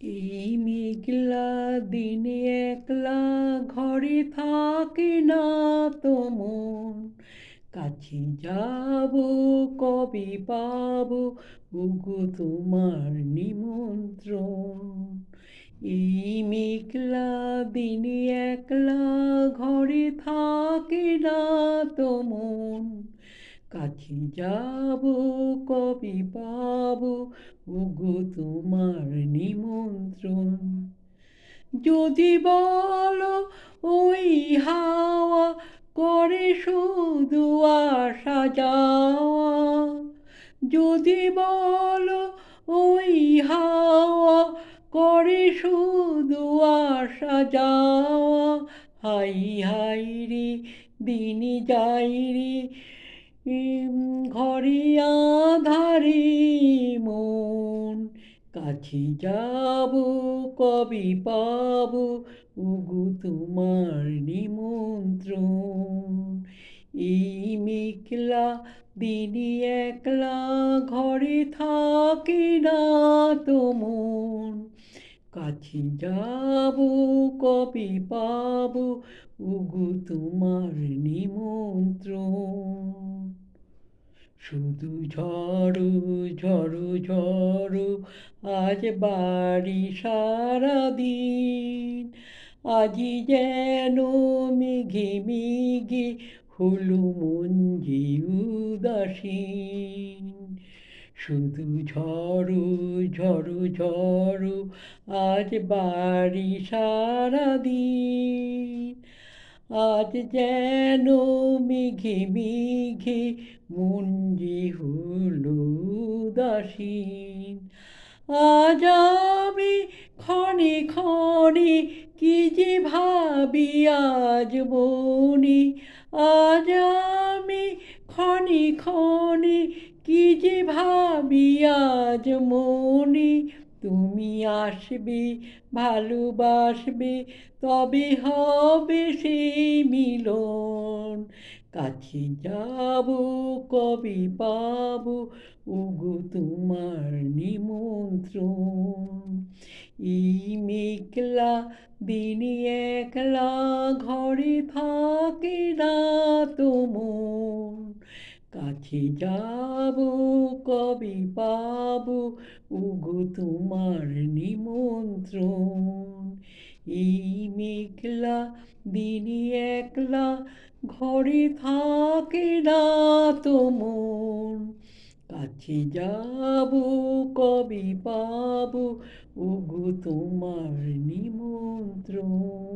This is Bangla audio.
এই মেঘলা দিনে একলা ঘরে থাকে না তো মন, কাছে যাব কবে পাবো ওগো তোমার নিমন্ত্রণ। এই মেঘলা দিনে একলা ঘরে থাকে না তো মন, কাছে যাব কবে পাবো ওগো তোমার নিমন্ত্রণ। যদি বলো ওই হাওয়া করে শুধু আসা যাওয়া, যদি বলো ওই হাওয়া করে শুধু আসা যাওয়া, হাই হাই রে দিন যাই রে ঘরে আঁধারে মন, কাছে যাব কবে পাবো ওগো তোমার নিমন্ত্রণ। এই মেঘলা দিনে একলা ঘরে থাকে না তো মন, কাছে যাব কবে পাবো ওগো তোমার নিমন্ত্রণ। শুধু ঝড়ো ঝড়ো ঝড়ো আজ বাড়ি সারাদিন, আজি যেন মেঘে মেঘে হলো মন যে উদাসীন। শুধু ঝড়ো ঝড়ো ঝড়ো আজ বাড়ি সারাদিন, আজ যেন মেঘে মেঘে মন যে হলো উদাসীন। আজ আমি ক্ষণে ক্ষণে কি যে ভাবি আজ মনে, আজ আমি ক্ষণে ক্ষণে কি যে ভাবি আজ মনে। তুমি আসবে ভালোবাসবে তবে হবে সেই মিলন, কাছে যাব কবে পাবো ওগো তোমার নিমন্ত্রণ। এই মেঘলা দিনে একলা ঘরে থাকে না তো মন, কাছে যাব কবে পাবো ওগো তোমার নিমন্ত্রণ। এই মেঘলা দিনে একলা ঘরে থাকে না তো মন, কাছে যাব কবে পাবো ওগো তোমার নিমন্ত্রণ।